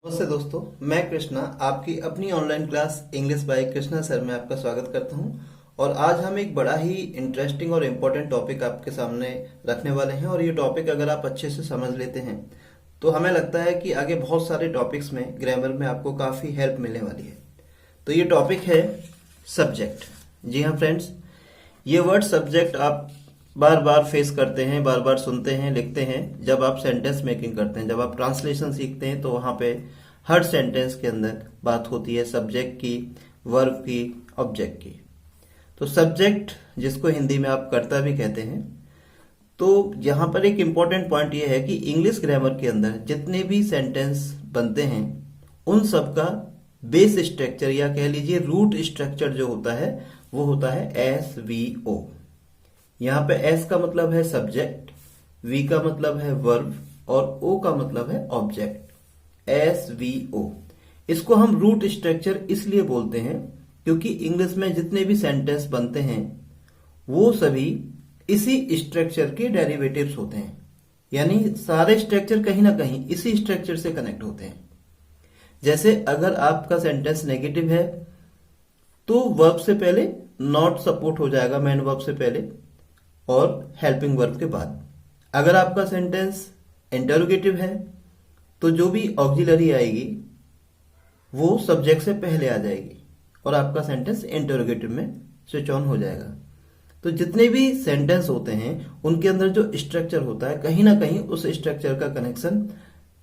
नमस्ते दोस्तों, मैं कृष्णा आपकी अपनी online class English by Krishna sir में आपका स्वागत करता हूं। और आज हम एक बड़ा ही इंटरेस्टिंग और इम्पोर्टेंट टॉपिक आपके सामने रखने वाले हैं। और ये टॉपिक अगर आप अच्छे से समझ लेते हैं तो हमें लगता है कि आगे बहुत सारे टॉपिक्स में ग्रामर में आपको काफ़ी हेल्प मिलने वाली है। तो ये टॉपिक है सब्जेक्ट। जी हाँ फ्रेंड्स, ये वर्ड सब्जेक्ट आप बार बार फेस करते हैं, बार बार सुनते हैं, लिखते हैं। जब आप सेंटेंस मेकिंग करते हैं, जब आप ट्रांसलेशन सीखते हैं, तो वहां पे हर सेंटेंस के अंदर बात होती है सब्जेक्ट की, वर्ब की, ऑब्जेक्ट की। तो सब्जेक्ट, जिसको हिंदी में आप कर्ता भी कहते हैं, तो यहाँ पर एक इम्पॉर्टेंट पॉइंट ये है कि इंग्लिश ग्रामर के अंदर जितने भी सेंटेंस बनते हैं उन सब का बेस स्ट्रक्चर या कह लीजिए रूट स्ट्रक्चर जो होता है वो होता है SVO। यहाँ पे S का मतलब है सब्जेक्ट, V का मतलब है वर्ब और O का मतलब है ऑब्जेक्ट। SVO इसको हम रूट स्ट्रक्चर इसलिए बोलते हैं क्योंकि इंग्लिश में जितने भी सेंटेंस बनते हैं वो सभी इसी स्ट्रक्चर के डेरिवेटिव्स होते हैं। यानी सारे स्ट्रक्चर कहीं ना कहीं इसी स्ट्रक्चर से कनेक्ट होते हैं। जैसे अगर आपका सेंटेंस नेगेटिव है तो वर्ब से पहले नॉट सपोर्ट हो जाएगा, मेन वर्ब से पहले और हेल्पिंग वर्ब के बाद। अगर आपका सेंटेंस इंटरोगेटिव है तो जो भी ऑक्सिलरी आएगी वो सब्जेक्ट से पहले आ जाएगी और आपका सेंटेंस इंटरोगेटिव में स्विच ऑन हो जाएगा। तो जितने भी सेंटेंस होते हैं उनके अंदर जो स्ट्रक्चर होता है कहीं ना कहीं उस स्ट्रक्चर का कनेक्शन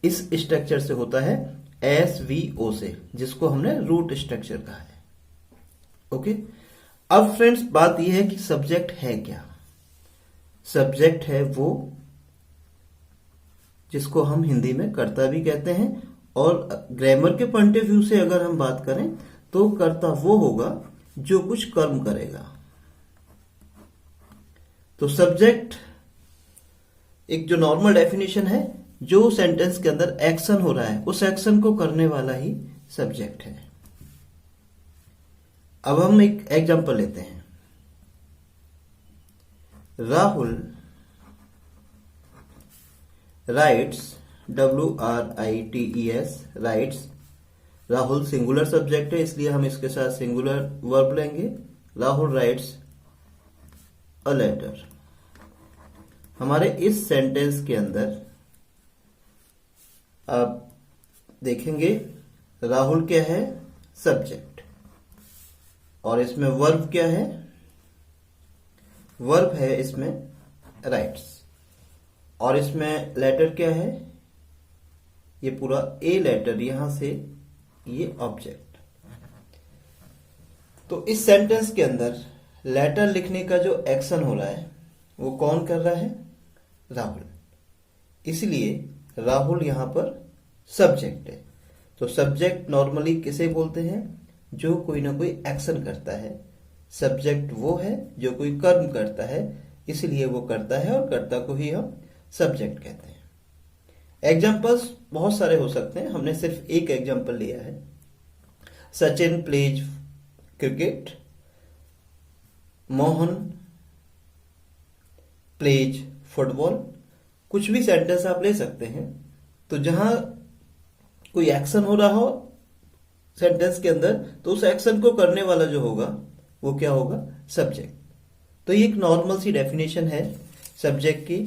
इस स्ट्रक्चर से होता है SVO से, जिसको हमने रूट स्ट्रक्चर कहा है। ओके, अब फ्रेंड्स बात यह है कि सब्जेक्ट है क्या। सब्जेक्ट है वो जिसको हम हिंदी में कर्ता भी कहते हैं, और ग्रामर के पॉइंट ऑफ व्यू से अगर हम बात करें तो कर्ता वो होगा जो कुछ कर्म करेगा। तो सब्जेक्ट एक जो नॉर्मल डेफिनेशन है, जो सेंटेंस के अंदर एक्शन हो रहा है उस एक्शन को करने वाला ही सब्जेक्ट है। अब हम एक एग्जांपल लेते हैं। Rahul writes, WRITES, writes. Rahul singular subject है इसलिए हम इसके साथ सिंगुलर वर्ब लेंगे। Rahul writes a letter. हमारे इस सेंटेंस के अंदर आप देखेंगे राहुल क्या है, सब्जेक्ट, और इसमें वर्ब क्या है, वर्ब है इसमें राइट्स, और इसमें लेटर क्या है, ये पूरा ए लेटर, यहां से ये ऑब्जेक्ट। तो इस सेंटेंस के अंदर लेटर लिखने का जो एक्शन हो रहा है वो कौन कर रहा है, राहुल। इसलिए राहुल यहां पर सब्जेक्ट है। तो सब्जेक्ट नॉर्मली किसे बोलते हैं, जो कोई ना कोई एक्शन करता है। सब्जेक्ट वो है जो कोई कर्म करता है, इसलिए वो करता है और कर्ता को ही हम सब्जेक्ट कहते हैं। एग्जाम्पल्स बहुत सारे हो सकते हैं, हमने सिर्फ एक एग्जाम्पल लिया है। Sachin plays cricket, Mohan plays football. कुछ भी सेंटेंस आप ले सकते हैं। तो जहां कोई एक्शन हो रहा हो सेंटेंस के अंदर तो उस एक्शन को करने वाला जो होगा वो क्या होगा, सब्जेक्ट। तो ये एक नॉर्मल सी डेफिनेशन है सब्जेक्ट की,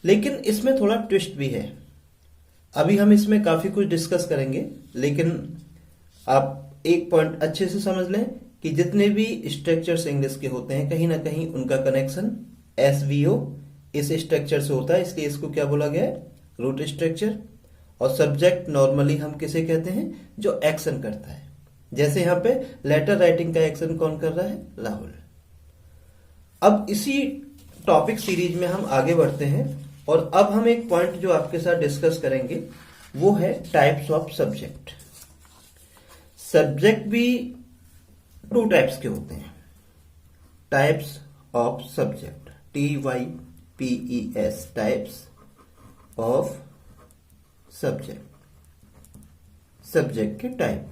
लेकिन इसमें थोड़ा ट्विस्ट भी है। अभी हम इसमें काफी कुछ डिस्कस करेंगे, लेकिन आप एक पॉइंट अच्छे से समझ लें कि जितने भी स्ट्रक्चर्स इंग्लिश के होते हैं कहीं ना कहीं उनका कनेक्शन SVO इस स्ट्रक्चर से होता है, इसलिए इसको क्या बोला गया है, रूट स्ट्रक्चर। और सब्जेक्ट नॉर्मली हम किसे कहते हैं, जो एक्शन करता है। जैसे यहां पे लेटर राइटिंग का एक्शन कौन कर रहा है, राहुल। अब इसी टॉपिक सीरीज में हम आगे बढ़ते हैं और अब हम एक पॉइंट जो आपके साथ डिस्कस करेंगे वो है टाइप्स ऑफ सब्जेक्ट। सब्जेक्ट भी 2 टाइप्स के होते हैं। Types of subject, TYPES, types of subject, subject के टाइप।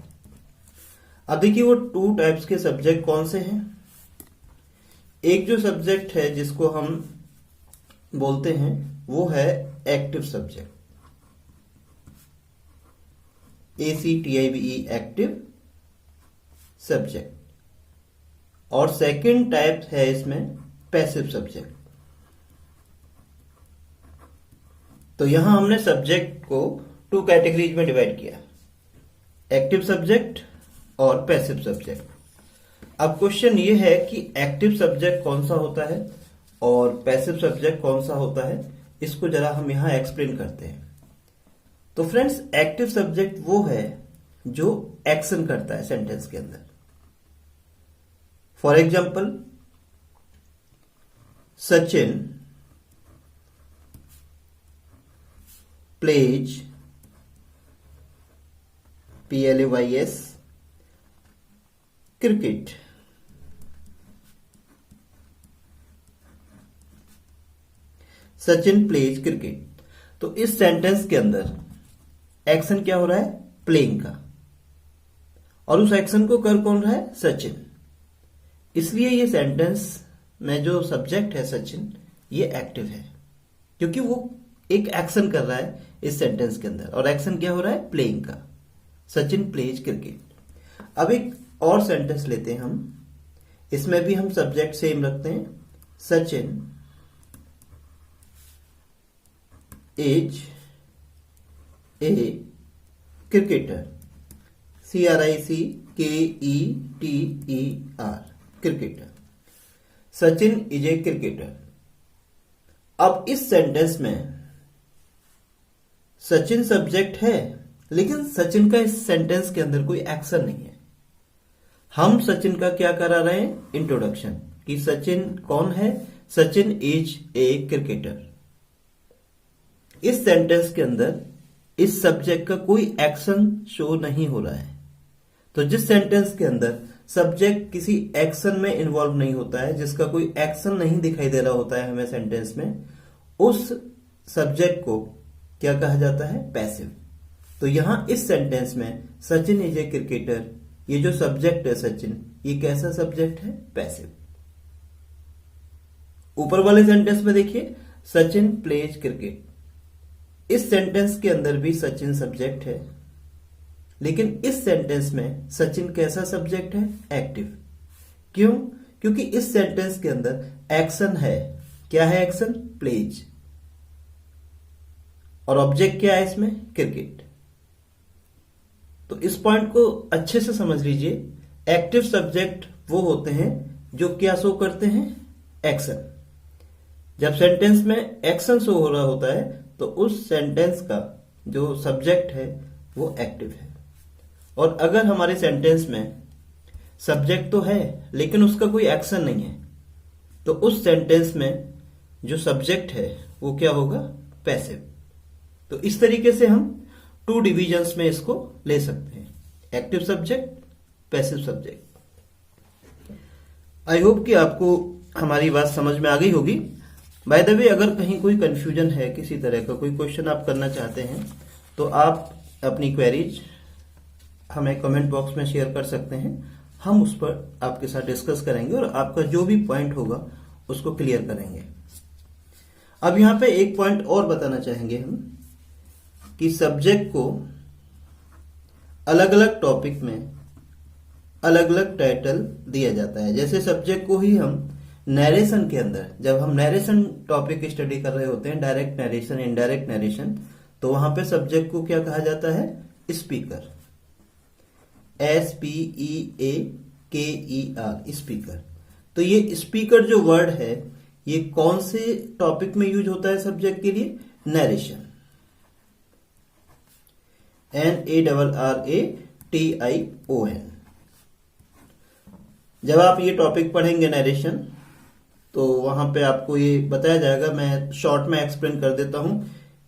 अब देखिए वो 2 टाइप्स के सब्जेक्ट कौन से हैं। एक जो सब्जेक्ट है जिसको हम बोलते हैं वो है active subject. ACTIVE active subject. और सेकंड टाइप है इसमें पैसिव सब्जेक्ट। तो यहां हमने सब्जेक्ट को 2 कैटेगरीज में डिवाइड किया, एक्टिव सब्जेक्ट और पैसिव सब्जेक्ट। अब क्वेश्चन ये है कि एक्टिव सब्जेक्ट कौन सा होता है और पैसिव सब्जेक्ट कौन सा होता है, इसको जरा हम यहां एक्सप्लेन करते हैं। तो फ्रेंड्स, एक्टिव सब्जेक्ट वो है जो एक्शन करता है सेंटेंस के अंदर। For example, Sachin plays PLAYS cricket. Sachin plays cricket. तो इस सेंटेंस के अंदर एक्शन क्या हो रहा है? प्लेइंग का। और उस एक्शन को कर कौन रहा है? सचिन। इसलिए ये सेंटेंस में जो सब्जेक्ट है सचिन, ये एक्टिव है, क्योंकि वो एक एक्शन कर रहा है इस सेंटेंस के अंदर। और एक्शन क्या हो रहा है? प्लेइंग का। Sachin plays cricket. अब एक और सेंटेंस लेते हैं हम, इसमें भी हम सब्जेक्ट सेम रखते हैं। Sachin is a cricketer. CRICKETER cricketer. Sachin is a cricketer. अब इस सेंटेंस में सचिन सब्जेक्ट है, लेकिन सचिन का इस सेंटेंस के अंदर कोई एक्शन नहीं है। हम सचिन का क्या करा रहे हैं? इंट्रोडक्शन, कि सचिन कौन है? Sachin is a cricketer. इस सेंटेंस के अंदर इस सब्जेक्ट का कोई एक्शन शो नहीं हो रहा है। तो जिस सेंटेंस के अंदर सब्जेक्ट किसी एक्शन में इन्वॉल्व नहीं होता है, जिसका कोई एक्शन नहीं दिखाई दे रहा होता है हमें सेंटेंस में, उस सब्जेक्ट को क्या कहा जाता है? पैसिव। तो यहां इस सेंटेंस में सचिन इज ए क्रिकेटर, ये जो सब्जेक्ट है सचिन, ये कैसा सब्जेक्ट है? पैसिव। ऊपर वाले सेंटेंस में देखिए, सचिन प्लेज क्रिकेट। इस सेंटेंस के अंदर भी सचिन सब्जेक्ट है, लेकिन इस सेंटेंस में सचिन कैसा सब्जेक्ट है? एक्टिव। क्यों? क्योंकि इस सेंटेंस के अंदर एक्शन है। क्या है एक्शन? प्लेज। और ऑब्जेक्ट क्या है इसमें? क्रिकेट। तो इस पॉइंट को अच्छे से समझ लीजिए। एक्टिव सब्जेक्ट वो होते हैं जो क्या शो करते हैं? एक्शन। जब सेंटेंस में एक्शन शो हो रहा होता है तो उस सेंटेंस का जो सब्जेक्ट है वो एक्टिव है। और अगर हमारे सेंटेंस में सब्जेक्ट तो है लेकिन उसका कोई एक्शन नहीं है, तो उस सेंटेंस में जो सब्जेक्ट है वो क्या होगा? पैसिव। तो इस तरीके से हम 2 डिविजन्स में इसको ले सकते हैं, active subject, passive subject. I hope कि आपको हमारी बात समझ में आ गई होगी। बाय द वे, अगर कहीं कोई कंफ्यूजन है, किसी तरह का कोई क्वेश्चन आप करना चाहते हैं, तो आप अपनी क्वेरीज हमें कमेंट बॉक्स में शेयर कर सकते हैं। हम उस पर आपके साथ डिस्कस करेंगे और आपका जो भी पॉइंट होगा उसको क्लियर करेंगे। अब यहां पे एक पॉइंट और बताना चाहेंगे हम, कि सब्जेक्ट को अलग अलग टॉपिक में अलग अलग टाइटल दिया जाता है। जैसे सब्जेक्ट को ही हम नरेशन के अंदर, जब हम नरेशन टॉपिक स्टडी कर रहे होते हैं, डायरेक्ट नरेशन, इनडायरेक्ट नरेशन, तो वहां पे सब्जेक्ट को क्या कहा जाता है? स्पीकर। SPEAKER, speaker. तो ये स्पीकर जो वर्ड है, ये कौन से टॉपिक में यूज होता है सब्जेक्ट के लिए? नरेशन। NARRATION। जब आप ये टॉपिक पढ़ेंगे नरेशन, तो वहां पे आपको ये बताया जाएगा। मैं शॉर्ट में एक्सप्लेन कर देता हूं।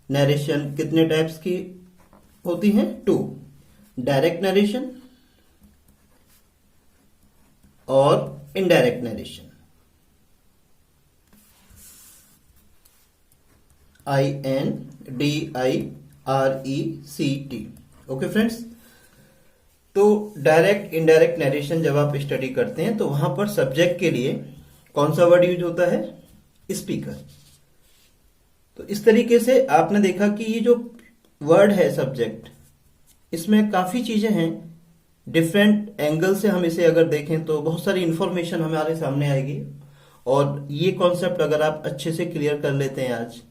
नरेशन कितने टाइप्स की होती हैं? 2, डायरेक्ट नरेशन और indirect narration. INDIRECT। Okay friends, तो डायरेक्ट इनडायरेक्ट नरेशन जब आप स्टडी करते हैं तो वहां पर सब्जेक्ट के लिए कौन सा वर्ड यूज होता है? स्पीकर। तो इस तरीके से आपने देखा कि ये जो वर्ड है सब्जेक्ट, इसमें काफ़ी चीज़ें हैं। डिफरेंट एंगल से हम इसे अगर देखें तो बहुत सारी इंफॉर्मेशन हमारे सामने आएगी। और ये कॉन्सेप्ट अगर आप अच्छे से क्लियर कर लेते हैं आज,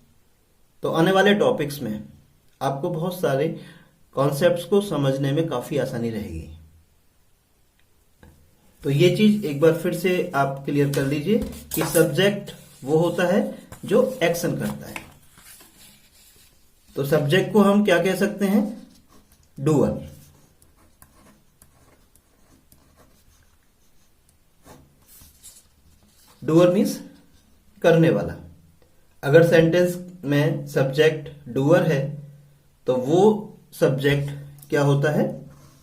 तो आने वाले टॉपिक्स में आपको बहुत सारे कॉन्सेप्ट्स को समझने में काफ़ी आसानी रहेगी। तो ये चीज़ एक बार फिर से आप क्लियर कर लीजिए कि सब्जेक्ट वो होता है जो एक्शन करता है। तो सब्जेक्ट को हम क्या कह सकते हैं? डूअर। डूअर मीन्स करने वाला। अगर सेंटेंस में सब्जेक्ट डूअर है तो वो सब्जेक्ट क्या होता है?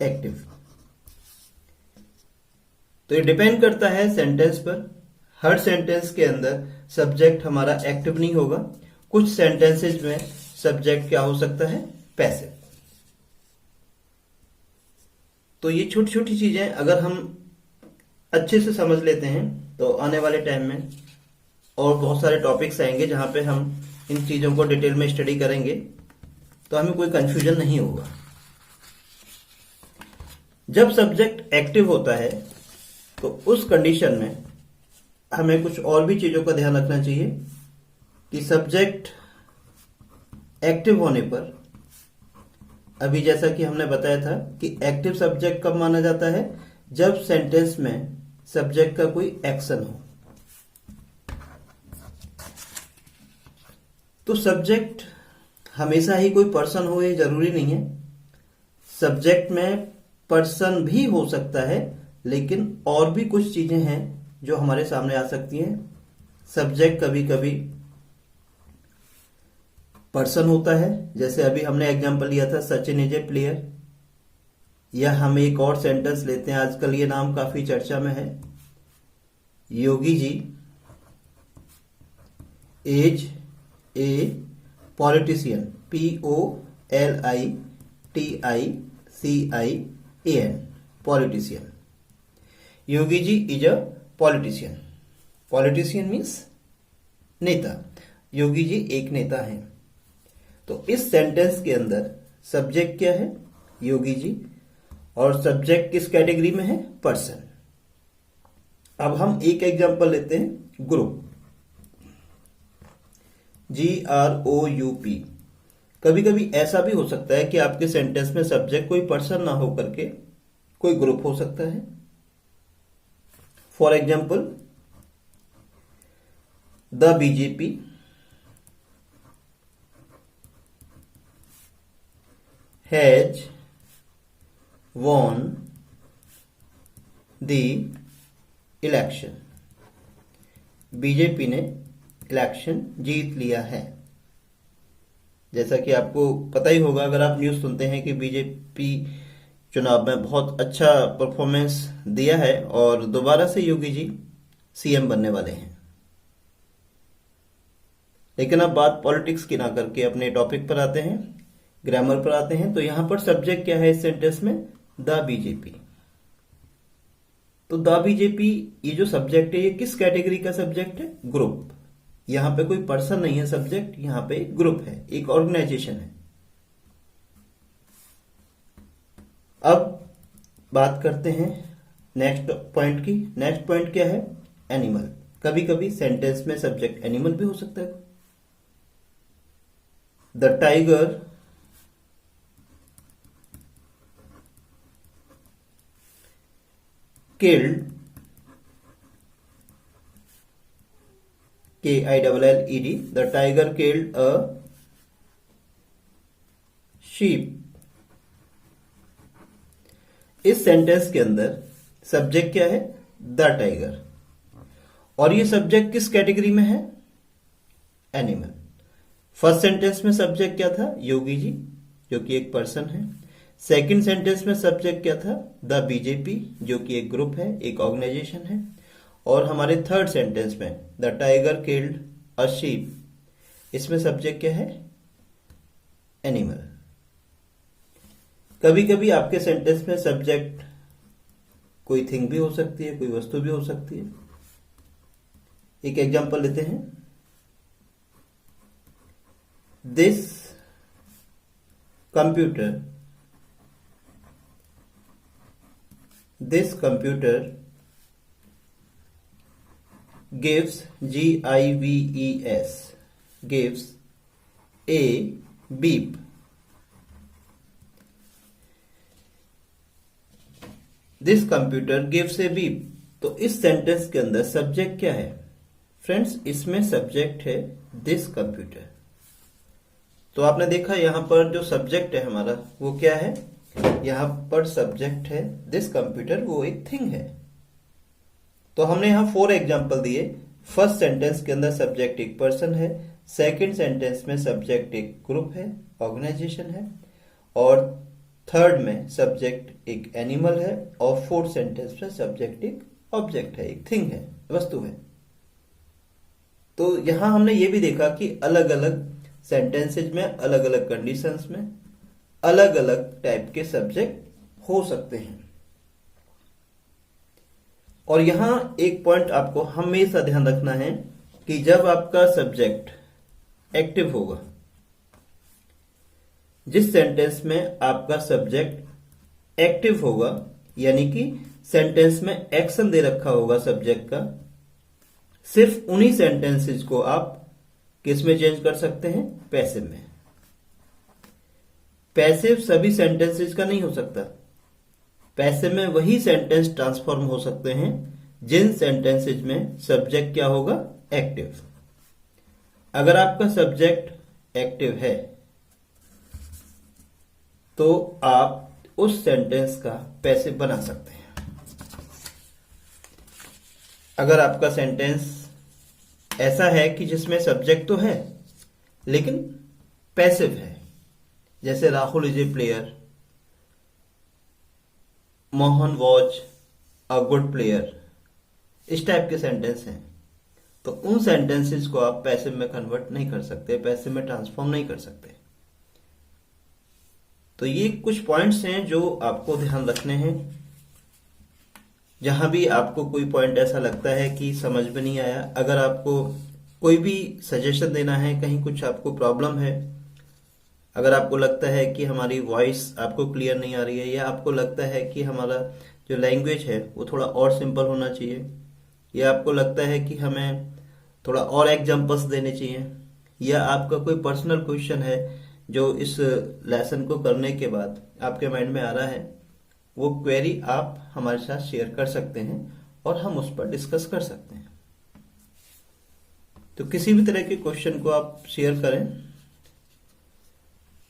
एक्टिव। तो ये डिपेंड करता है सेंटेंस पर। हर सेंटेंस के अंदर सब्जेक्ट हमारा एक्टिव नहीं होगा। कुछ सेंटेंसेज में सब्जेक्ट क्या हो सकता है? पैसिव। तो ये छोटी छोटी चीजें अगर हम अच्छे से समझ लेते हैं तो आने वाले टाइम में और बहुत सारे टॉपिक्स आएंगे जहां पे हम इन चीजों को डिटेल में स्टडी करेंगे, तो हमें कोई कंफ्यूजन नहीं होगा। जब सब्जेक्ट एक्टिव होता है तो उस कंडीशन में हमें कुछ और भी चीजों का ध्यान रखना चाहिए कि सब्जेक्ट एक्टिव होने पर, अभी जैसा कि हमने बताया था कि एक्टिव सब्जेक्ट कब माना जाता है? जब सेंटेंस में सब्जेक्ट का कोई एक्शन हो। तो सब्जेक्ट हमेशा ही कोई पर्सन हो ये जरूरी नहीं है। सब्जेक्ट में पर्सन भी हो सकता है, लेकिन और भी कुछ चीजें हैं जो हमारे सामने आ सकती हैं। सब्जेक्ट कभी कभी पर्सन होता है, जैसे अभी हमने एग्जांपल लिया था सचिन इज ए प्लेयर। या हम एक और सेंटेंस लेते हैं, आजकल ये नाम काफी चर्चा में है, Yogi ji is a politician. POLITICIAN, politician. Yogi ji is a politician. Politician means नेता। योगी जी एक नेता हैं। तो इस सेंटेंस के अंदर सब्जेक्ट क्या है? योगी जी। और सब्जेक्ट किस कैटेगरी में है? पर्सन। अब हम एक एग्जांपल लेते हैं, ग्रुप। GROUP। कभी कभी ऐसा भी हो सकता है कि आपके सेंटेंस में सब्जेक्ट कोई पर्सन ना हो करके कोई ग्रुप हो सकता है। For example, the BJP has won the election. BJP ने इलेक्शन जीत लिया है। जैसा कि आपको पता ही होगा, अगर आप न्यूज़ सुनते हैं कि बीजेपी चुनाव में बहुत अच्छा परफॉर्मेंस दिया है और दोबारा से योगी जी CM बनने वाले हैं। लेकिन अब बात पॉलिटिक्स की ना करके अपने टॉपिक पर आते हैं, ग्रामर पर आते हैं। तो यहां पर सब्जेक्ट क्या है इस सेंटेंस में? The BJP। तो द BJP ये जो सब्जेक्ट है ये किस कैटेगरी का सब्जेक्ट है? ग्रुप। यहां पे कोई पर्सन नहीं है सब्जेक्ट, यहां पे एक ग्रुप है, एक ऑर्गेनाइजेशन है। अब बात करते हैं नेक्स्ट पॉइंट की। नेक्स्ट पॉइंट क्या है? एनिमल। कभी कभी सेंटेंस में सब्जेक्ट एनिमल भी हो सकता है। The tiger killed, KILLED, the tiger killed a sheep। इस सेंटेंस के अंदर सब्जेक्ट क्या है? The tiger. और ये सब्जेक्ट किस कैटेगरी में है? एनिमल। फर्स्ट सेंटेंस में सब्जेक्ट क्या था? योगी जी, जो कि एक पर्सन है। सेकंड सेंटेंस में सब्जेक्ट क्या था? द BJP, जो कि एक ग्रुप है, एक ऑर्गेनाइजेशन है। और हमारे थर्ड सेंटेंस में the tiger killed a sheep, इसमें सब्जेक्ट क्या है? एनिमल। कभी कभी आपके सेंटेंस में सब्जेक्ट कोई थिंग भी हो सकती है, कोई वस्तु भी हो सकती है। एक एग्जांपल लेते हैं, this computer this computer gives gives gives a beep। This computer gives A beep. तो इस सेंटेंस के अंदर सब्जेक्ट क्या है फ्रेंड्स? इसमें सब्जेक्ट है दिस कंप्यूटर। तो आपने देखा यहां पर जो सब्जेक्ट है हमारा वो क्या है? यहां पर सब्जेक्ट है दिस कंप्यूटर, वो एक थिंग है। तो हमने यहां 4 एग्जाम्पल दिए। फर्स्ट सेंटेंस के अंदर सब्जेक्ट एक पर्सन है, सेकंड सेंटेंस में सब्जेक्ट एक ग्रुप है, ऑर्गेनाइजेशन है, और थर्ड में सब्जेक्ट एक एनिमल है, और फोर्थ सेंटेंस में सब्जेक्ट एक ऑब्जेक्ट है, एक थिंग है, वस्तु है। तो यहां हमने ये भी देखा कि अलग अलग सेंटेंसेज में अलग अलग कंडीशंस में अलग अलग टाइप के सब्जेक्ट हो सकते हैं। और यहां एक पॉइंट आपको हमेशा ध्यान रखना है कि जब आपका सब्जेक्ट एक्टिव होगा, जिस सेंटेंस में आपका सब्जेक्ट एक्टिव होगा, यानी कि सेंटेंस में एक्शन दे रखा होगा सब्जेक्ट का, सिर्फ उन्हीं सेंटेंसेस को आप किस में चेंज कर सकते हैं? पैसिव में। पैसिव सभी सेंटेंसेस का नहीं हो सकता। पैसिव में वही सेंटेंस ट्रांसफॉर्म हो सकते हैं जिन सेंटेंसेज में सब्जेक्ट क्या होगा? एक्टिव। अगर आपका सब्जेक्ट एक्टिव है तो आप उस सेंटेंस का पैसिव बना सकते हैं। अगर आपका सेंटेंस ऐसा है कि जिसमें सब्जेक्ट तो है लेकिन पैसिव है, जैसे Rahul is a player, Mohan was a good player, इस टाइप के सेंटेंस हैं, तो उन सेंटेंसेस को आप पैसिव में कन्वर्ट नहीं कर सकते, पैसिव में ट्रांसफॉर्म नहीं कर सकते। तो ये कुछ पॉइंट्स हैं जो आपको ध्यान रखने हैं। जहां भी आपको कोई पॉइंट ऐसा लगता है कि समझ में नहीं आया, अगर आपको कोई भी सजेशन देना है, कहीं कुछ आपको प्रॉब्लम है, अगर आपको लगता है कि हमारी वॉइस आपको क्लियर नहीं आ रही है, या आपको लगता है कि हमारा जो लैंग्वेज है वो थोड़ा और सिंपल होना चाहिए, या आपको लगता है कि हमें थोड़ा और एग्जांपल्स देने चाहिए, या आपका कोई पर्सनल क्वेश्चन है जो इस लेसन को करने के बाद आपके माइंड में आ रहा है, वो क्वेरी आप हमारे साथ शेयर कर सकते हैं और हम उस पर डिस्कस कर सकते हैं। तो किसी भी तरह के क्वेश्चन को आप शेयर करें,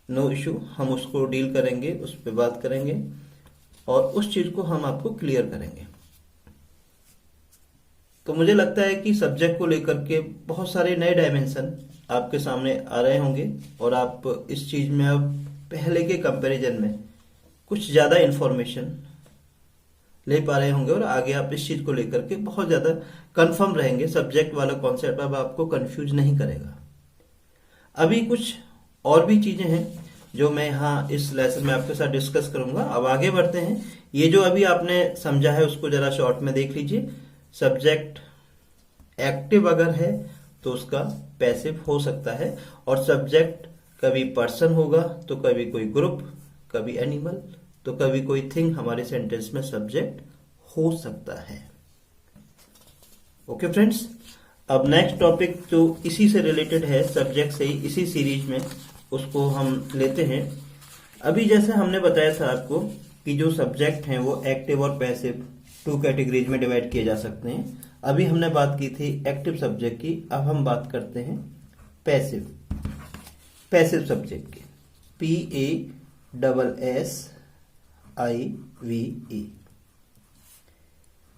नो इशू, हम उसको डील करेंगे, उस पर बात करेंगे और उस चीज को हम आपको क्लियर करेंगे। तो मुझे लगता है कि सब्जेक्ट को लेकर के बहुत सारे नए डायमेंशन आपके सामने आ रहे होंगे और आप इस चीज में अब पहले के कंपैरिजन में कुछ ज्यादा इंफॉर्मेशन ले पा रहे होंगे और आगे आप इस चीज को लेकर के बहुत ज्यादा कंफर्म रहेंगे। सब्जेक्ट वाला कॉन्सेप्ट अब आपको कंफ्यूज नहीं करेगा। अभी कुछ और भी चीजें हैं जो मैं यहाँ इस लेसन में आपके साथ डिस्कस करूंगा। अब आगे बढ़ते हैं। ये जो अभी आपने समझा है उसको जरा शॉर्ट में देख लीजिए। सब्जेक्ट एक्टिव अगर है तो उसका पैसिव हो सकता है, और सब्जेक्ट कभी पर्सन होगा तो कभी कोई ग्रुप, कभी एनिमल, तो कभी कोई थिंग हमारे सेंटेंस में सब्जेक्ट हो सकता है। ओके फ्रेंड्स, अब नेक्स्ट टॉपिक जो इसी से रिलेटेड है, सब्जेक्ट से ही, इसी सीरीज में उसको हम लेते हैं। अभी जैसे हमने बताया था आपको कि जो सब्जेक्ट हैं वो एक्टिव और पैसिव 2 कैटेगरीज में डिवाइड किए जा सकते हैं। अभी हमने बात की थी एक्टिव सब्जेक्ट की, अब हम बात करते हैं पैसिव सब्जेक्ट की। PASSIVE।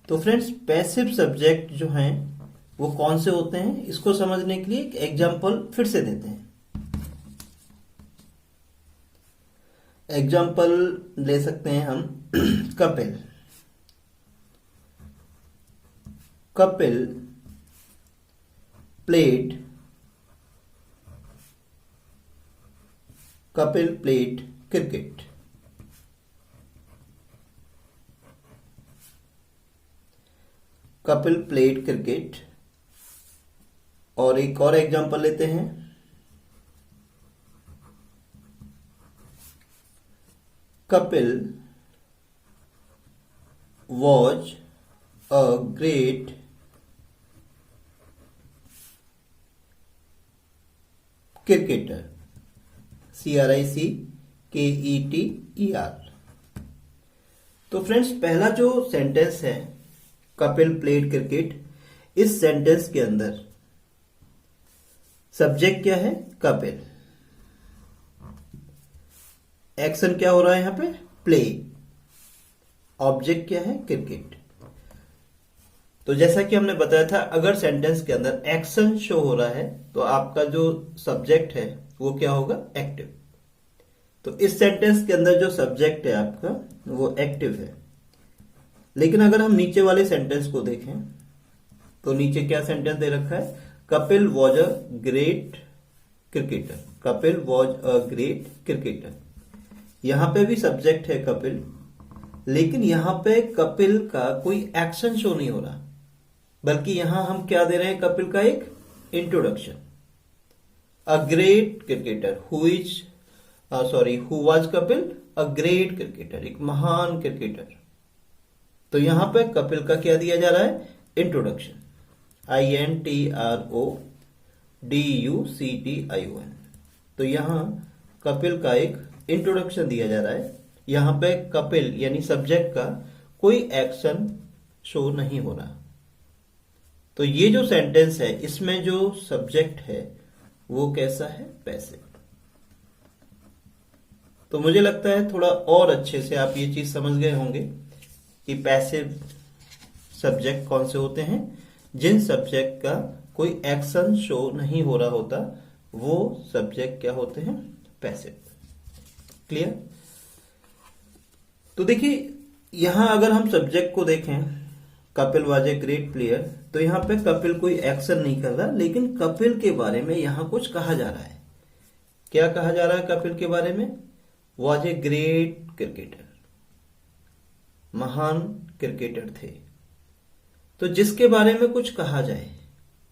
तो फ्रेंड्स, पैसिव सब्जेक्ट जो हैं वो कौन से होते हैं, इसको समझने के लिए एक एग्जांपल फिर से देते हैं। एग्जांपल ले सकते हैं हम Kapil. Kapil played cricket. Kapil played cricket. और एक और एग्जांपल लेते हैं। Kapil was a great cricketer. CRICKETER. तो फ्रेंड्स, पहला जो सेंटेंस है कपिल प्लेड क्रिकेट, इस सेंटेंस के अंदर सब्जेक्ट क्या है? कपिल। एक्शन क्या हो रहा है यहां पे? प्ले। ऑब्जेक्ट क्या है? क्रिकेट। तो जैसा कि हमने बताया था, अगर सेंटेंस के अंदर एक्शन शो हो रहा है तो आपका जो सब्जेक्ट है वो क्या होगा? एक्टिव। तो इस सेंटेंस के अंदर जो सब्जेक्ट है आपका वो एक्टिव है। लेकिन अगर हम नीचे वाले सेंटेंस को देखें तो नीचे क्या सेंटेंस दे रखा है? Kapil was a great cricketer. Kapil was a great cricketer. यहां पे भी सब्जेक्ट है कपिल, लेकिन यहां पे कपिल का कोई एक्शन शो नहीं हो रहा, बल्कि यहां हम क्या दे रहे हैं? कपिल का एक introduction. A great cricketer who was Kapil a great cricketer, एक महान क्रिकेटर। तो यहां पे कपिल का क्या दिया जा रहा है? इंट्रोडक्शन। INTRODUCTION। तो यहां कपिल का एक इंट्रोडक्शन दिया जा रहा है। यहां पे कपिल यानी सब्जेक्ट का कोई एक्शन शो नहीं हो रहा। तो ये जो सेंटेंस है इसमें जो सब्जेक्ट है वो कैसा है? पैसिव। तो मुझे लगता है थोड़ा और अच्छे से आप ये चीज समझ गए होंगे कि पैसिव सब्जेक्ट कौन से होते हैं। जिन सब्जेक्ट का कोई एक्शन शो नहीं हो रहा होता वो सब्जेक्ट क्या होते हैं? पैसिव। क्लियर? तो देखिए, यहां अगर हम सब्जेक्ट को देखें, Kapil was a great player, तो यहां पे कपिल कोई एक्शन नहीं कर रहा, लेकिन कपिल के बारे में यहां कुछ कहा जा रहा है। क्या कहा जा रहा है कपिल के बारे में? वाज ए ग्रेट क्रिकेटर, महान क्रिकेटर थे। तो जिसके बारे में कुछ कहा जाए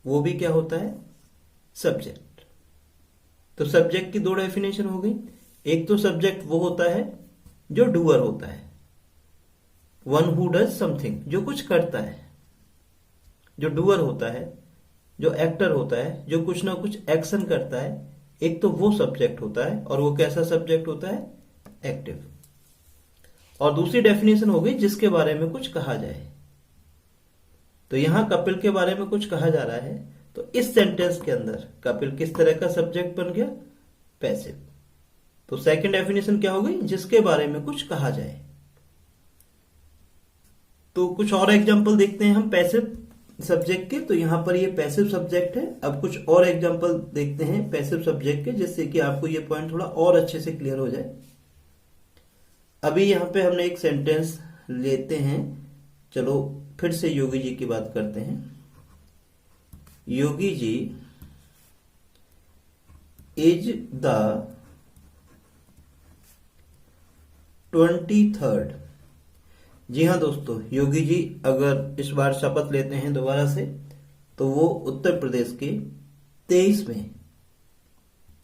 वो भी क्या होता है? सब्जेक्ट। तो सब्जेक्ट की दो डेफिनेशन हो गई। एक तो सब्जेक्ट वो होता है जो डूअर होता है, वन हु डज समथिंग, जो कुछ करता है, जो डूअर होता है, जो एक्टर होता है, जो कुछ ना कुछ एक्शन करता है। एक तो वो सब्जेक्ट होता है, और वो कैसा सब्जेक्ट होता है? एक्टिव। और दूसरी डेफिनेशन हो गई जिसके बारे में कुछ कहा जाए। तो यहां कपिल के बारे में कुछ कहा जा रहा है, तो इस सेंटेंस के अंदर कपिल किस तरह का सब्जेक्ट बन गया? पैसिव। तो सेकंड डेफिनेशन क्या हो गई? जिसके बारे में कुछ कहा जाए। तो कुछ और एग्जांपल देखते हैं हम पैसिव सब्जेक्ट के। तो यहां पर ये पैसिव सब्जेक्ट है। अब कुछ और एग्जांपल देखते हैं पैसिव सब्जेक्ट के, जिससे कि आपको ये पॉइंट थोड़ा और अच्छे से क्लियर हो जाए। अभी यहां पे हमने एक सेंटेंस लेते हैं। चलो फिर से योगी जी की बात करते हैं। योगी जी इज द 23rd। जी हाँ दोस्तों, योगी जी अगर इस बार शपथ लेते हैं दोबारा से, तो वो उत्तर प्रदेश के 23वें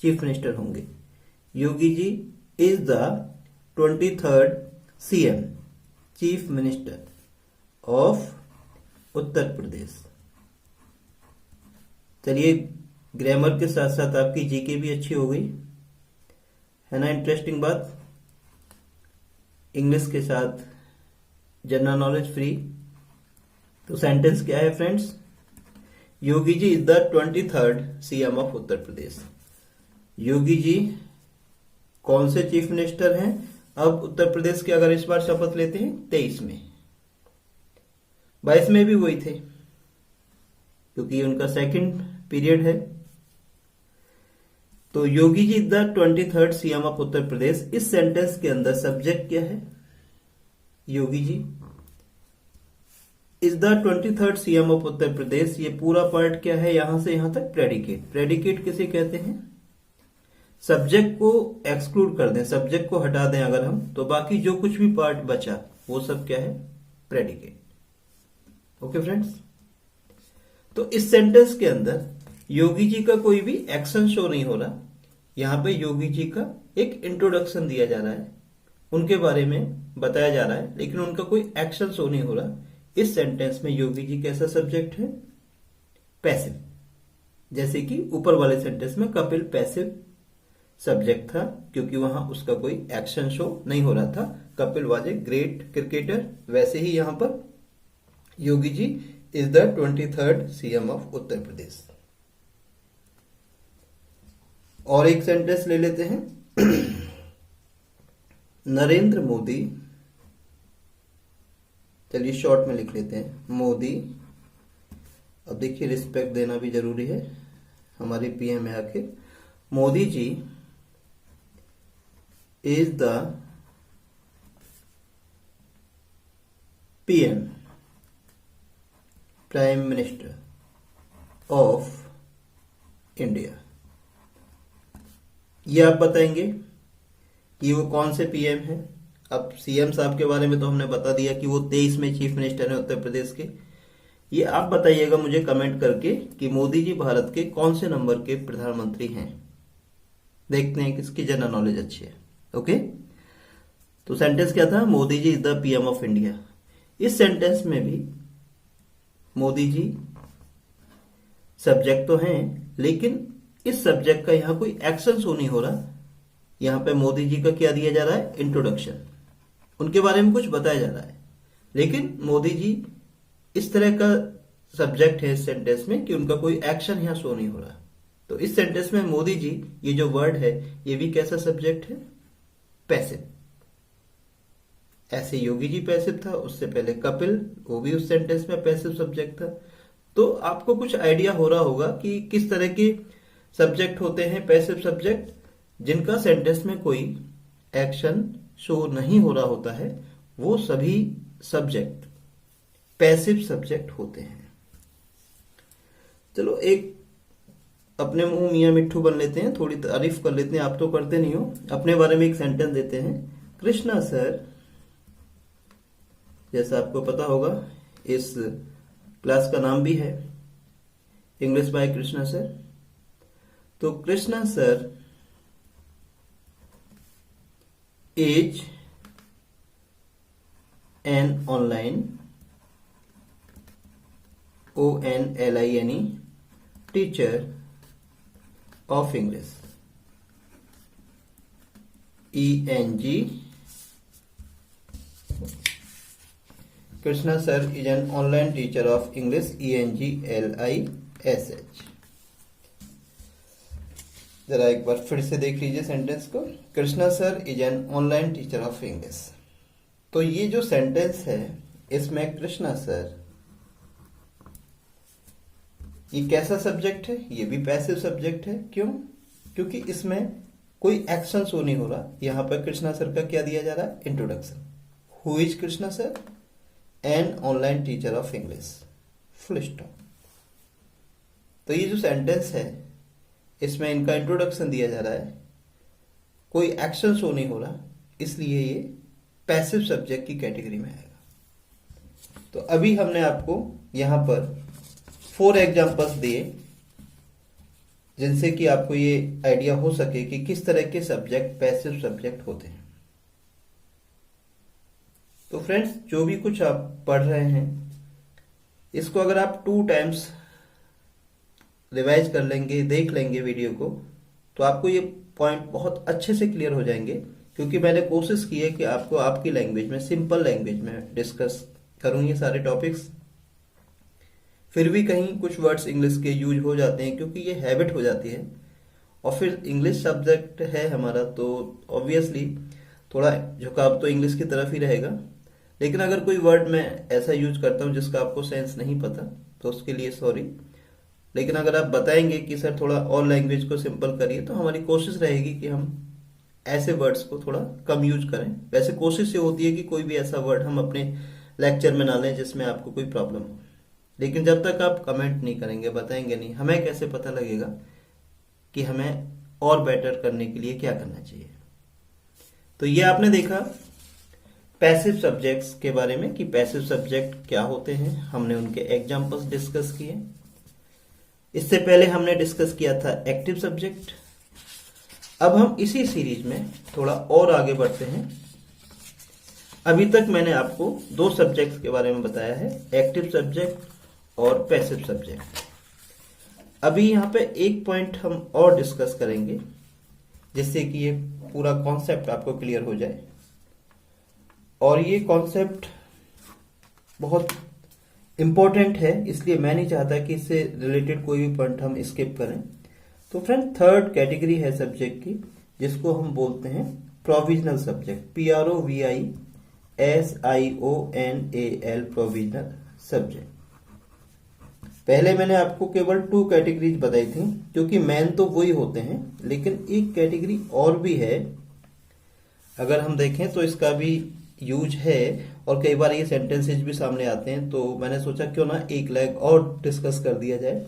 चीफ मिनिस्टर होंगे। Yogi ji is the 23rd CM, chief minister of Uttar Pradesh. चलिए, ग्रामर के साथ साथ आपकी जीके भी अच्छी हो गई है ना। इंटरेस्टिंग बात। इंग्लिश के साथ जनरल नॉलेज फ्री। तो सेंटेंस क्या है friends? Yogi ji is the 23rd CM of Uttar Pradesh. Yogi ji कौन से चीफ मिनिस्टर हैं अब उत्तर प्रदेश के? अगर इस बार शपथ लेते हैं 23 में, 22 में भी वही थे, क्योंकि उनका सेकंड पीरियड है। तो Yogi ji the 23rd CM of Uttar Pradesh. इस सेंटेंस के अंदर सब्जेक्ट क्या है? Yogi ji is the 23rd CM of Uttar Pradesh. ये पूरा पार्ट क्या है? यहां से यहां तक प्रेडिकेट। प्रेडिकेट किसे कहते हैं? सब्जेक्ट को एक्सक्लूड कर दें, सब्जेक्ट को हटा दें अगर हम, तो बाकी जो कुछ भी पार्ट बचा वो सब क्या है? प्रेडिकेट। ओके फ्रेंड्स, तो इस सेंटेंस के अंदर योगी जी का कोई भी एक्शन शो नहीं हो रहा। यहां पे योगी जी का एक इंट्रोडक्शन दिया जा रहा है। उनके बारे में बताया जा रहा है, लेकिन उनका कोई एक्शन शो नहीं हो रहा। इस सेंटेंस में योगी जी कैसा सब्जेक्ट है? पैसिव। जैसे कि ऊपर वाले सेंटेंस में कपिल पैसिव सब्जेक्ट था, क्योंकि वहां उसका कोई एक्शन शो नहीं हो रहा था। Kapil was a great cricketer. वैसे ही यहां पर Yogi ji is the 23rd CM of Uttar Pradesh. और एक सेंटेंस ले लेते हैं। नरेंद्र मोदी, चलिए शॉर्ट में लिख लेते हैं मोदी। अब देखिए रिस्पेक्ट देना भी जरूरी है, हमारे पीएम है आखिर। Modi ji is the PM, prime minister of India. ये आप बताएंगे कि वो कौन से पीएम है। अब सीएम साहब के बारे में तो हमने बता दिया कि वो 23 में चीफ मिनिस्टर है उत्तर प्रदेश के। ये आप बताइएगा मुझे कमेंट करके कि मोदी जी भारत के कौन से नंबर के प्रधानमंत्री हैं। देखते हैं किसकी जनरल नॉलेज अच्छी है। ओके, तो सेंटेंस क्या था? Modi ji is the PM of India. इस सेंटेंस में भी मोदी जी सब्जेक्ट तो हैं, लेकिन इस सब्जेक्ट का यहां कोई एक्शन शो नहीं हो रहा। यहां पे मोदी जी का क्या दिया जा रहा है? इंट्रोडक्शन। उनके बारे में कुछ बताया जा रहा है, लेकिन मोदी जी इस तरह का सब्जेक्ट है इस सेंटेंस में कि उनका कोई एक्शन यहां शो नहीं हो रहा। तो इस सेंटेंस में मोदी जी, ये जो वर्ड है, ये भी कैसा सब्जेक्ट है? पैसिव। ऐसे योगी जी पैसिव था, उससे पहले कपिल, वो भी उस सेंटेंस में पैसिव सब्जेक्ट था। तो आपको कुछ आइडिया हो रहा होगा कि किस तरह के सब्जेक्ट होते हैं पैसिव सब्जेक्ट, जिनका सेंटेंस में कोई एक्शन शो नहीं हो रहा होता है। वो सभी सब्जेक्ट पैसिव सब्जेक्ट होते हैं। चलो एक अपने मुंह मियां मिट्ठू बन लेते हैं, थोड़ी तारीफ कर लेते हैं। आप तो करते नहीं हो। अपने बारे में एक सेंटेंस देते हैं। कृष्णा सर, जैसा आपको पता होगा इस क्लास का नाम भी है इंग्लिश बाय कृष्णा सर। तो Krishna sir is an online ONLINE teacher of English. ENG Krishna sir is an online teacher of English. ENGLISH। जरा एक बार फिर से देख लीजिए सेंटेंस को। Krishna sir is an online teacher of English. तो ये जो सेंटेंस है, इसमें कृष्णा सर, ये कैसा सब्जेक्ट है? ये भी पैसिव सब्जेक्ट है। क्यों? क्योंकि इसमें कोई एक्शन शो नहीं हो रहा। यहां पर कृष्णा सर का क्या दिया जा रहा है? Introduction. Who is Krishna sir? N online teacher of English, full stop. तो ये जो सेंटेंस है, इसमें इनका इंट्रोडक्शन दिया जा रहा है, कोई एक्शन शो नहीं हो रहा, इसलिए ये पैसिव सब्जेक्ट की कैटेगरी में आएगा। तो अभी हमने आपको यहां पर 4 एग्जांपल्स दिए, जिनसे कि आपको ये आइडिया हो सके कि किस तरह के सब्जेक्ट पैसिव सब्जेक्ट होते हैं। तो फ्रेंड्स, जो भी कुछ आप पढ़ रहे हैं, इसको अगर आप 2 टाइम्स रिवाइज कर लेंगे, देख लेंगे वीडियो को, तो आपको ये पॉइंट बहुत अच्छे से क्लियर हो जाएंगे। क्योंकि मैंने कोशिश की है कि आपको आपकी लैंग्वेज में, सिंपल लैंग्वेज में डिस्कस करूं ये सारे टॉपिक्स। फिर भी कहीं कुछ वर्ड्स इंग्लिश के यूज हो जाते हैं, क्योंकि ये हैबिट हो जाती है। और फिर इंग्लिश सब्जेक्ट है हमारा, तो ऑब्वियसली थोड़ा झुकाव तो इंग्लिश की तरफ ही रहेगा। लेकिन अगर कोई वर्ड मैं ऐसा यूज करता हूं जिसका आपको सेंस नहीं पता, तो उसके लिए सॉरी। लेकिन अगर आप बताएंगे कि सर थोड़ा और लैंग्वेज को सिंपल करिए, तो हमारी कोशिश रहेगी कि हम ऐसे वर्ड्स को थोड़ा कम यूज करें। वैसे कोशिश ये होती है कि कोई भी ऐसा वर्ड हम अपने लेक्चर में ना लें जिसमें आपको कोई प्रॉब्लम हो। लेकिन जब तक आप कमेंट नहीं करेंगे, बताएंगे नहीं, हमें कैसे पता लगेगा कि हमें और बेटर करने के लिए क्या करना चाहिए। तो ये आपने देखा पैसिव सब्जेक्ट्स के बारे में कि पैसिव सब्जेक्ट क्या होते हैं। हमने उनके एग्जांपल्स डिस्कस किए। इससे पहले हमने डिस्कस किया था एक्टिव सब्जेक्ट। अब हम इसी सीरीज में थोड़ा और आगे बढ़ते हैं अभी तक मैंने आपको दो सब्जेक्ट्स के बारे में बताया है, एक्टिव सब्जेक्ट और पैसिव सब्जेक्ट। अभी यहाँ पे एक पॉइंट हम और डिस्कस करेंगे जिससे कि ये पूरा कॉन्सेप्ट आपको क्लियर हो जाए। और ये कॉन्सेप्ट बहुत इंपॉर्टेंट है, इसलिए मैं नहीं चाहता कि इससे रिलेटेड कोई भी पॉइंट हम स्किप करें। तो फ्रेंड, थर्ड कैटेगरी है सब्जेक्ट की, जिसको हम बोलते हैं provisional subject, PROVISIONAL, provisional subject. पहले मैंने आपको केवल 2 कैटेगरीज बताई थी, क्योंकि मेन तो वही होते हैं, लेकिन एक कैटेगरी और भी है। अगर हम देखें तो इसका भी यूज है और कई बार ये सेंटेंसेज भी सामने आते हैं, तो मैंने सोचा क्यों ना एक लेग और डिस्कस कर दिया जाए।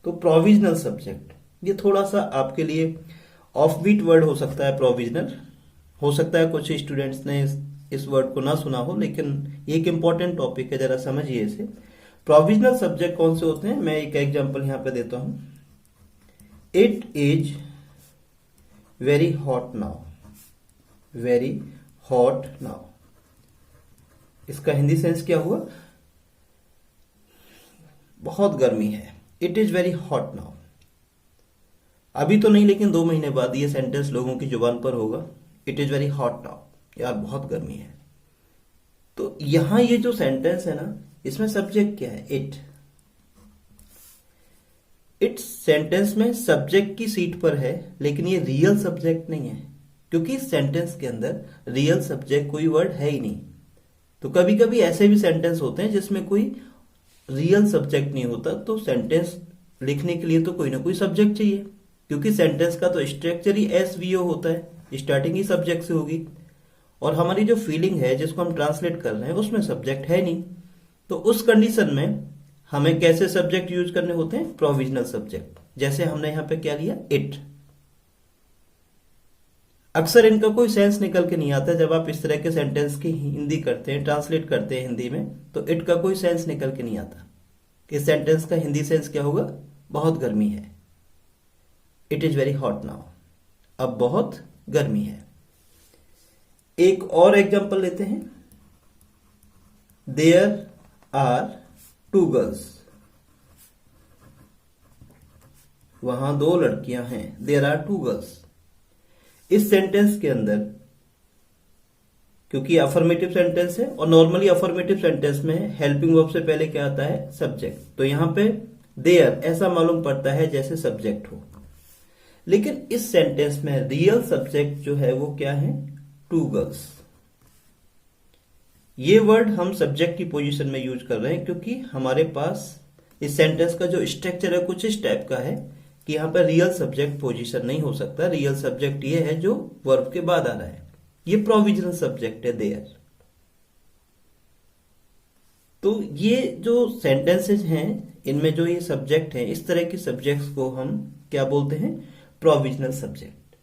तो प्रोविजनल सब्जेक्ट, ये थोड़ा सा आपके लिए ऑफ बीट वर्ड हो सकता है। प्रोविजनल हो सकता है कुछ स्टूडेंट्स ने इस वर्ड को ना सुना हो, लेकिन ये एक इंपॉर्टेंट टॉपिक है, जरा समझिए इसे। प्रोविजनल सब्जेक्ट कौन से होते हैं, मैं एक एग्जांपल यहां पे देता हूं। It is very hot now, very hot now, इसका हिंदी सेंस क्या हुआ? बहुत गर्मी है। It is very hot now. अभी तो नहीं, लेकिन 2 महीने बाद ये सेंटेंस लोगों की जुबान पर होगा, it is very hot now, यार बहुत गर्मी है। तो यहां ये जो सेंटेंस है ना, इसमें सब्जेक्ट क्या है? इट। इट सेंटेंस में सब्जेक्ट की सीट पर है, लेकिन ये रियल सब्जेक्ट नहीं है, क्योंकि इस सेंटेंस के अंदर रियल सब्जेक्ट कोई वर्ड है ही नहीं। तो कभी कभी ऐसे भी सेंटेंस होते हैं जिसमें कोई रियल सब्जेक्ट नहीं होता, तो सेंटेंस लिखने के लिए तो कोई ना कोई सब्जेक्ट चाहिए, क्योंकि सेंटेंस का तो स्ट्रक्चर ही SVO होता है, स्टार्टिंग ही सब्जेक्ट से होगी। और हमारी जो फीलिंग है जिसको हम ट्रांसलेट कर रहे हैं, उसमें सब्जेक्ट है नहीं। तो उस कंडीशन में हमें कैसे सब्जेक्ट यूज करने होते हैं? Provisional subject. जैसे हमने यहां पे क्या लिया? इट। अक्सर इनका कोई सेंस निकल के नहीं आता जब आप इस तरह के सेंटेंस की हिंदी करते हैं, ट्रांसलेट करते हैं हिंदी में, तो इट का कोई सेंस निकल के नहीं आता। इस सेंटेंस का हिंदी सेंस क्या होगा? बहुत गर्मी है। It is very hot now, अब बहुत गर्मी है। एक और एग्जांपल लेते हैं। देयर आर 2 गर्ल्स, वहां 2 लड़कियां हैं। There are 2 girls. इस सेंटेंस के अंदर, क्योंकि अफर्मेटिव सेंटेंस है और नॉर्मली अफर्मेटिव सेंटेंस में हेल्पिंग वर्ब से पहले क्या आता है? सब्जेक्ट। तो यहां पे देयर ऐसा मालूम पड़ता है जैसे सब्जेक्ट हो, लेकिन इस सेंटेंस में रियल सब्जेक्ट जो है वो क्या है? 2 गर्ल्स। ये वर्ड हम सब्जेक्ट की पोजीशन में यूज कर रहे हैं, क्योंकि हमारे पास इस सेंटेंस का जो स्ट्रक्चर है कुछ इस टाइप का है कि यहां पर रियल सब्जेक्ट पोजीशन नहीं हो सकता। रियल सब्जेक्ट ये है जो वर्ब के बाद आ रहा है। ये प्रोविजनल सब्जेक्ट है, देयर। तो ये जो सेंटेंसेज हैं, इनमें जो ये सब्जेक्ट है, इस तरह के सब्जेक्ट्स को हम क्या बोलते हैं? Provisional subject.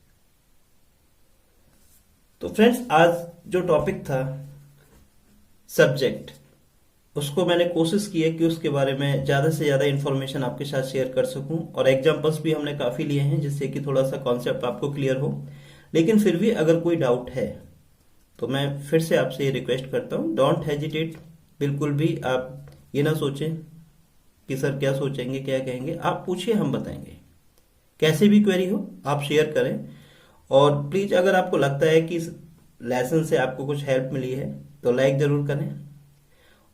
तो फ्रेंड्स, आज जो टॉपिक था सब्जेक्ट, उसको मैंने कोशिश की है कि उसके बारे में ज्यादा से ज्यादा इंफॉर्मेशन आपके साथ शेयर कर सकूं, और एग्जांपल्स भी हमने काफी लिए हैं जिससे कि थोड़ा सा कॉन्सेप्ट आपको क्लियर हो। लेकिन फिर भी अगर कोई डाउट है तो मैं फिर से आपसे ये रिक्वेस्ट करता हूं, डोंट हेजिटेट। बिल्कुल भी आप ये ना सोचें कि सर क्या सोचेंगे, क्या कहेंगे। आप पूछिए, हम बताएंगे। कैसे भी क्वेरी हो आप शेयर करें। और प्लीज, अगर आपको लगता है कि इस लेसन से आपको कुछ हेल्प मिली है तो लाइक जरूर करें,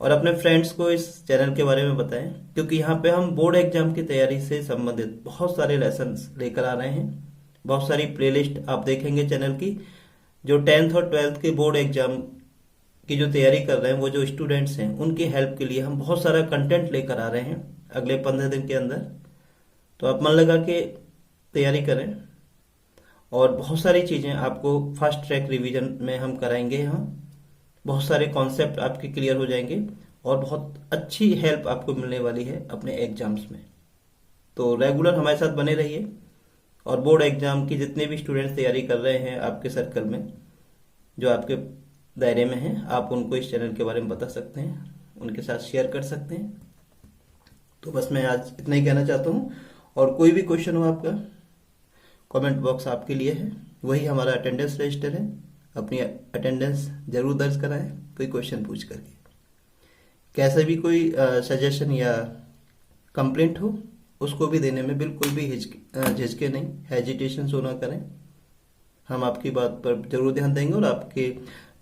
और अपने फ्रेंड्स को इस चैनल के बारे में बताएं, क्योंकि यहाँ पे हम बोर्ड एग्जाम की तैयारी से संबंधित बहुत सारे लेसन लेकर आ रहे हैं। बहुत सारी प्लेलिस्ट आप देखेंगे चैनल की। जो 10th और 12th के बोर्ड एग्जाम की जो तैयारी कर रहे हैं, वो जो स्टूडेंट्स हैं, उनकी हेल्प के लिए हम बहुत सारा कंटेंट लेकर आ रहे हैं अगले 15 दिन के अंदर। तो आप मन लगा के तैयारी करें, और बहुत सारी चीजें आपको फास्ट ट्रैक रिवीजन में हम कराएंगे। यहाँ बहुत सारे कॉन्सेप्ट आपके क्लियर हो जाएंगे और बहुत अच्छी हेल्प आपको मिलने वाली है अपने एग्जाम्स में। तो रेगुलर हमारे साथ बने रहिए, और बोर्ड एग्जाम की जितने भी स्टूडेंट्स तैयारी कर रहे हैं आपके सर्कल में, जो आपके दायरे में हैं, आप उनको इस चैनल के बारे में बता सकते हैं, उनके साथ शेयर कर सकते हैं। तो बस मैं आज इतना ही कहना चाहता हूँ, और कोई भी क्वेश्चन हो आपका, कमेंट बॉक्स आपके लिए है, वही हमारा अटेंडेंस रजिस्टर है। अपनी अटेंडेंस जरूर दर्ज कराएं कोई क्वेश्चन पूछ करके। कैसे भी कोई सजेशन या कंप्लेंट हो उसको भी देने में बिल्कुल भी झिझके नहीं, हेजिटेशन शो ना करें। हम आपकी बात पर जरूर ध्यान देंगे और आपके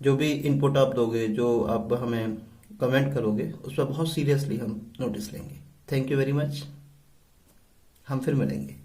जो भी इनपुट आप दोगे, जो आप हमें कमेंट करोगे, उस पर बहुत सीरियसली हम नोटिस लेंगे। Thank you very much. हम फिर मिलेंगे।